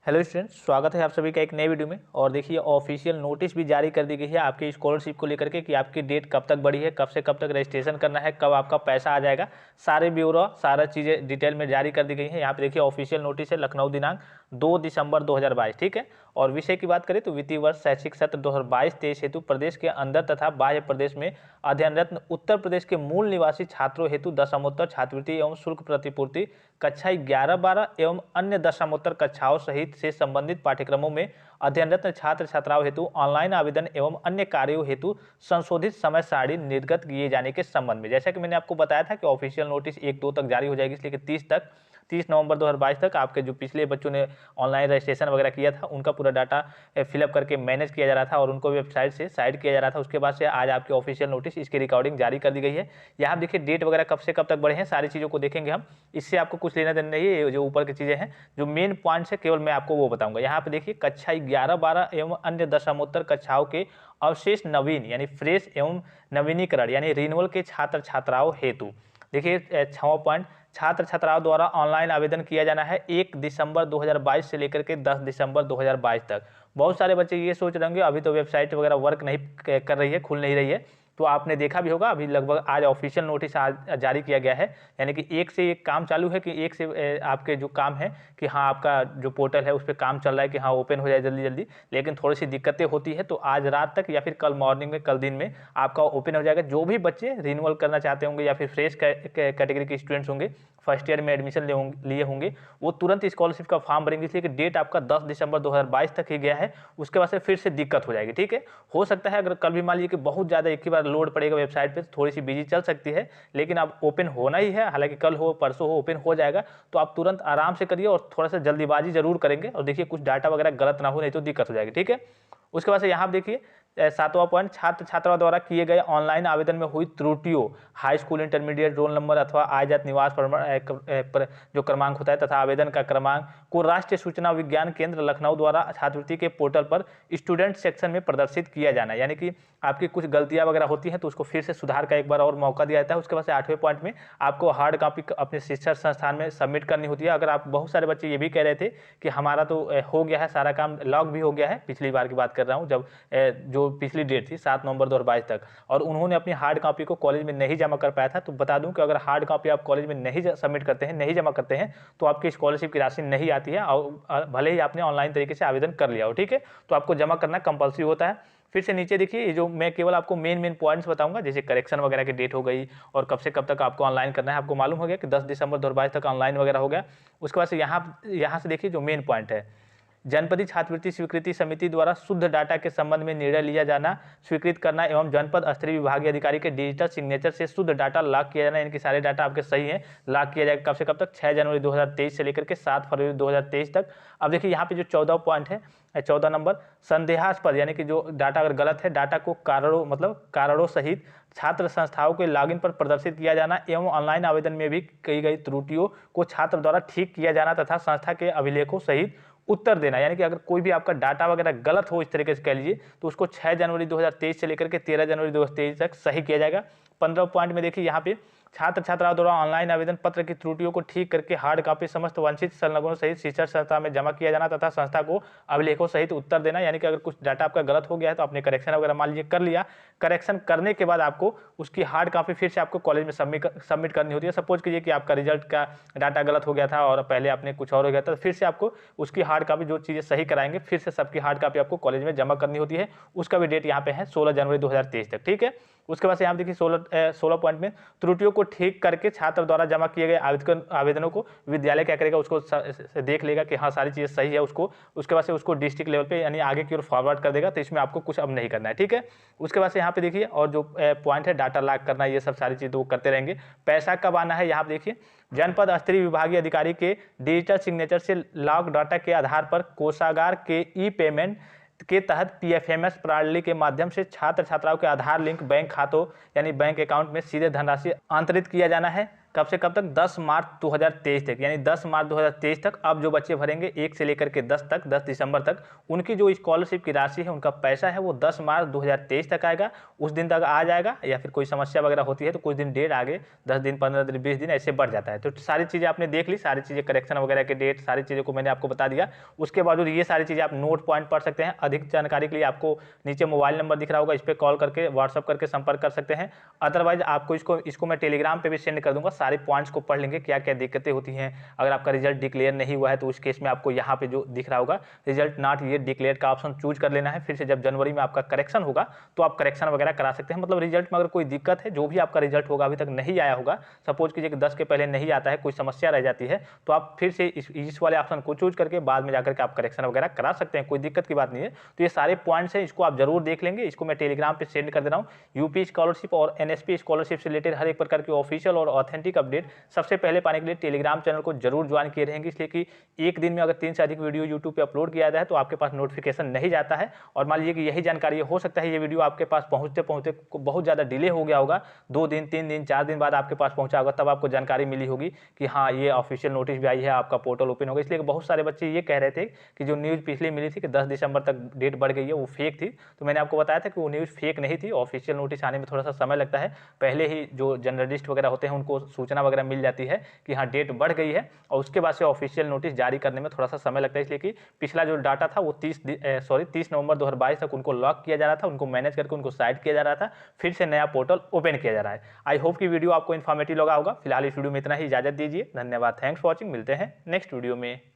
Hello students, स्वागत है आप सभी का एक नए वीडियो में। और देखिए ऑफिशियल नोटिस भी जारी कर दी गई है आपकी स्कॉलरशिप को लेकर के कि आपकी डेट कब तक बढ़ी है, कब से कब तक रजिस्ट्रेशन करना है, कब आपका पैसा आ जाएगा। सारे ब्यौरा सारा चीज़ें डिटेल में जारी कर दी गई है। यहाँ पे देखिए ऑफिशियल नोटिस है, लखनऊ दिनांक 2 दिसंबर 2022, ठीक है। और विषय की बात करें तो वित्तीय वर्ष शैक्षिक सत्र 2022-23 हेतु प्रदेश के अंदर तथा बाह्य प्रदेश में अध्ययनरत उत्तर प्रदेश के मूल निवासी छात्रों हेतु दशमोत्तर छात्रवृत्ति एवं शुल्क प्रतिपूर्ति कक्षा 11-12 एवं अन्य दशमोत्तर कक्षाओं सहित से संबंधित पाठ्यक्रमों में अध्ययनरत छात्र छात्राओं हेतु ऑनलाइन आवेदन एवं अन्य कार्यों हेतु संशोधित समय सारणी निर्गत किए जाने के संबंध में, जैसा कि मैंने आपको बताया था कि ऑफिशियल नोटिस 1-2 तक जारी हो जाएगी, इसलिए कि 30 नवंबर 2022 तक आपके जो पिछले बच्चों ने ऑनलाइन रजिस्ट्रेशन वगैरह किया था उनका पूरा डाटा फिलअप करके मैनेज किया जा रहा था और उनको वेबसाइट से साइड किया जा रहा था। उसके बाद से आज आपके ऑफिशियल नोटिस इसकी रिकॉर्डिंग जारी कर दी गई है। यहाँ देखिए डेट वगैरह कब से कब तक बढ़े हैं, सारी चीज़ों को देखेंगे हम। इससे आपको कुछ लेना देना नहीं है, जो ऊपर की चीज़ें हैं जो मेन पॉइंट्स है केवल मैं आपको वो बताऊंगा। यहाँ पे देखिए कक्षा 11-12 एवं अन्य दशमोत्तर कक्षाओं के अवशेष नवीन यानी फ्रेश एवं नवीनीकरण यानी रिन्यूअल के छात्र छात्राओं हेतु देखिए 6वां पॉइंट, छात्र छात्राओं द्वारा ऑनलाइन आवेदन किया जाना है 1 दिसंबर 2022 से लेकर के 10 दिसंबर 2022 तक। बहुत सारे बच्चे ये सोच रहे होंगे अभी तो वेबसाइट वगैरह वर्क नहीं कर रही है, खुल नहीं रही है, तो आपने देखा भी होगा अभी लगभग आज ऑफिशियल नोटिस आज जारी किया गया है। यानी कि एक से एक काम चालू है कि एक से आपके जो काम है कि हाँ आपका जो पोर्टल है उस पर काम चल रहा है कि हाँ ओपन हो जाए जल्दी जल्दी, लेकिन थोड़ी सी दिक्कतें होती है। तो आज रात तक या फिर कल मॉर्निंग में, कल दिन में आपका ओपन हो जाएगा। जो भी बच्चे रिन्यूअल करना चाहते होंगे या फिर फ्रेश कैटेगरी के स्टूडेंट्स होंगे, फर्स्ट ईयर में एडमिशन लिए होंगे, वो तुरंत स्कॉलरशिप का फॉर्म भरेंगे, इसलिए कि डेट आपका 10 दिसंबर 2022 तक ही गया है। उसके बाद से फिर से दिक्कत हो जाएगी, ठीक है। हो सकता है अगर कल भी मान लीजिए कि बहुत ज़्यादा एक ही बार लोड पड़ेगा वेबसाइट पे, थोड़ी सी बिजी चल सकती है, लेकिन अब ओपन होना ही है। हालांकि कल हो परसों हो ओपन हो जाएगा, तो आप तुरंत आराम से करिए और थोड़ा सा जल्दीबाजी जरूर करेंगे। और देखिए कुछ डाटा वगैरह गलत ना हो, नहीं तो दिक्कत हो जाएगी, ठीक है। उसके बाद से यहाँ देखिए 7वां पॉइंट, छात्र छात्राओं द्वारा किए गए ऑनलाइन आवेदन में हुई त्रुटियों, high school intermediate roll number अथवा आय जात निवास जो क्रमांक होता है तथा आवेदन का क्रमांक को राष्ट्रीय सूचना विज्ञान केंद्र लखनऊ द्वारा छात्रवृत्ति के पोर्टल पर स्टूडेंट सेक्शन में प्रदर्शित किया जाना। यानी कि आपकी कुछ गलतियां वगैरह होती हैं तो उसको फिर से सुधार का एक बार और मौका दिया जाता है। उसके बाद से 8वें पॉइंट में आपको हार्ड कॉपी अपने शिक्षण संस्थान में सबमिट करनी होती है। अगर आप बहुत सारे बच्चे ये भी कह रहे थे कि हमारा तो हो गया है सारा काम, लॉग भी हो गया है, पिछली बार की बात कर रहा हूँ जब जो पिछली डेट थी 7 नवंबर 2022 तक, और उन्होंने अपनी हार्ड कॉपी को कॉलेज में नहीं जमा कर पाया था, तो बता दूं कि अगर हार्ड कॉपी आप कॉलेज में नहीं सबमिट करते हैं, नहीं जमा करते हैं, तो आपकी स्कॉलरशिप की राशि नहीं आती है, और भले ही आपने ऑनलाइन तरीके से आवेदन कर लिया हो, ठीक है, तो आपको जमा करना कंपल्सरी होता है। फिर से नीचे देखिए जो मैं केवल आपको मेन पॉइंट्स बताऊंगा, जैसे करेक्शन वगैरह की डेट हो गई और कब से कब तक आपको ऑनलाइन करना है। आपको मालूम हो गया कि 10 दिसंबर 2022 तक ऑनलाइन वगैरह हो गया। उसके बाद से यहाँ से देखिए जो मेन पॉइंट है, जनपदीय छात्रवृत्ति स्वीकृति समिति द्वारा शुद्ध डाटा के संबंध में निर्णय लिया जाना, स्वीकृत करना एवं जनपद स्तरीय विभागीय अधिकारी के डिजिटल सिग्नेचर से शुद्ध डाटा लॉक किया जाना। इनके सारे डाटा आपके सही हैं, लॉक किया जाएगा कब से कब तक, 6 जनवरी 2023 से लेकर के 7 फरवरी 2023 तक। अब देखिए यहाँ पे जो 14 पॉइंट है, 14 नंबर, संदेहास्पद यानी कि जो डाटा अगर गलत है, डाटा को कारणों सहित छात्र संस्थाओं के लॉगिन पर प्रदर्शित किया जाना एवं ऑनलाइन आवेदन में भी की गई त्रुटियों को छात्र द्वारा ठीक किया जाना तथा संस्था के अभिलेखों सहित उत्तर देना। यानी कि अगर कोई भी आपका डाटा वगैरह गलत हो इस तरीके से कह लीजिए, तो उसको 6 जनवरी 2023 से लेकर के 13 जनवरी 2023 तक सही किया जाएगा। 15 पॉइंट में देखिए यहाँ पे छात्र छात्राओं द्वारा ऑनलाइन आवेदन पत्र की त्रुटियों को ठीक करके हार्ड कॉपी समस्त वंचित संलग्नों सहित शिक्षण संस्था में जमा किया जाना तथा संस्था को अभिलेखों सहित उत्तर देना। यानी कि अगर कुछ डाटा आपका गलत हो गया है तो आपने करेक्शन वगैरह मान लीजिए कर लिया, करेक्शन करने के बाद आपको उसकी हार्ड कॉपी फिर से आपको कॉलेज में सबमिट करनी होती है। सपोज कीजिए कि आपका रिजल्ट का डाटा गलत हो गया था और पहले आपने कुछ और हो गया था, तो फिर से आपको उसकी हार्ड कॉपी, जो चीज़ें सही कराएंगे, फिर से सबकी हार्ड कॉपी आपको कॉलेज में जमा करनी होती है। उसका भी डेट यहाँ पे है 16 जनवरी 2023 तक, ठीक है। उसके बाद से यहाँ देखिए 16 पॉइंट में त्रुटियों को ठीक करके छात्र द्वारा जमा किए गए आवेदनों को विद्यालय क्या करेगा, उसको देख लेगा कि हाँ सारी चीज़ें सही है, उसके बाद से उसको डिस्ट्रिक्ट लेवल पे यानी आगे की ओर फॉरवर्ड कर देगा। तो इसमें आपको कुछ अब नहीं करना है, ठीक है। उसके बाद से यहाँ पे देखिए और जो पॉइंट है डाटा लॉक करना, ये सब सारी चीज़ें वो करते रहेंगे। पैसा कब आना है, यहाँ पे देखिए जनपद स्तरीय विभागीय अधिकारी के डिजिटल सिग्नेचर से लॉक डाटा के आधार पर कोषागार के ई पेमेंट के तहत PFMS प्रणाली के माध्यम से छात्र छात्राओं के आधार लिंक बैंक खातों यानी बैंक अकाउंट में सीधे धनराशि अंतरित किया जाना है कब से कब तक, 10 मार्च 2023 तक, यानी 10 मार्च 2023 तक अब जो बच्चे भरेंगे 1 से लेकर के 10 तक, 10 दिसंबर तक, उनकी जो स्कॉलरशिप की राशि है, उनका पैसा है वो 10 मार्च 2023 तक आएगा। उस दिन तक आ जाएगा, या फिर कोई समस्या वगैरह होती है तो कुछ दिन डेट आगे 10 दिन, 15 दिन, 20 दिन ऐसे बढ़ जाता है। तो सारी चीज़ें आपने देख ली, सारी चीज़ें करेक्शन वगैरह के डेट, सारी चीज़ों को मैंने आपको बता दिया। उसके बावजूद ये सारी चीज़ें आप नोट पॉइंट पढ़ सकते हैं। अधिक जानकारी के लिए आपको नीचे मोबाइल नंबर दिख रहा होगा, इस पर कॉल करके, व्हाट्सअप करके संपर्क कर सकते हैं। अदरवाइज आपको इसको मैं टेलीग्राम पे भी सेंड कर दूंगा, सारे पॉइंट्स को पढ़ लेंगे, क्या क्या दिक्कतें होती हैं। अगर आपका रिजल्ट डिक्लेयर नहीं हुआ है तो उस केस में आपको यहाँ पे जो दिख रहा होगा रिजल्ट नॉट येट डिक्लेयर का ऑप्शन चूज कर लेना है। फिर से जब जनवरी में आपका करेक्शन होगा तो आप करेक्शन वगैरह करा सकते हैं। मतलब रिजल्ट में अगर कोई दिक्कत है, जो भी आपका रिजल्ट होगा अभी तक नहीं आया होगा, सपोज कीजिए कि 10 के पहले नहीं आता है, कोई समस्या रह जाती है, तो आप फिर से इस वाले ऑप्शन को चूज करके बाद में जाकर के आप करेक्शन वगैरह करा सकते हैं, कोई दिक्कत की बात नहीं है। तो ये सारे पॉइंट्स हैं, इसको आप जरूर देख लेंगे। इसको मैं टेलीग्राम पे सेंड कर दे रहा हूँ। यूपी स्कॉलरशिप और एनएसपी स्कॉलरशिप से रिलेटेड हर एक प्रकार की ऑफिशियल और ऑथेंटिक अपडेट सबसे पहले पाने के लिए टेलीग्राम चैनल को जरूर ज्वाइन किए रहेंगे, इसलिए कि एक दिन में अगर 3 से अधिक वीडियो यूट्यूब पे अपलोड किया जाए तो आपके पास नोटिफिकेशन नहीं जाता है। और मान लीजिए कि यही जानकारी हो सकता है ये वीडियो आपके पास पहुंचते पहुंचते बहुत ज़्यादा डिले हो गया होगा, 2 दिन, 3 दिन, 4 दिन बाद आपके पास पहुंचा होगा, तब आपको जानकारी मिली होगी कि हाँ ये ऑफिशियल नोटिस भी आई है, आपका पोर्टल ओपन होगा। इसलिए बहुत सारे बच्चे ये कह रहे थे कि जो न्यूज़ पिछली मिली थी कि 10 दिसंबर तक डेट बढ़ गई है, वो फेक थी। तो मैंने आपको बताया था कि वो न्यूज़ फेक नहीं थी। ऑफिशियल नोटिस आने में थोड़ा सा समय लगता है, पहले ही जो जर्नलिस्ट वगैरह होते हैं उनको सूचना वगैरह मिल जाती है कि हाँ डेट बढ़ गई है, और उसके बाद से ऑफिशियल नोटिस जारी करने में थोड़ा सा समय लगता है। इसलिए कि पिछला जो डाटा था वो 30 नवंबर 2022 तक उनको लॉक किया जा रहा था, उनको मैनेज करके उनको साइड किया जा रहा था, फिर से नया पोर्टल ओपन किया जा रहा है। आई होप कि वीडियो आपको इन्फॉर्मेटिव लगा होगा। फिलहाल इस वीडियो में इतना ही, इजाजत दीजिए, धन्यवाद, थैंक्स फॉर वॉचिंग, मिलते हैं नेक्स्ट वीडियो में।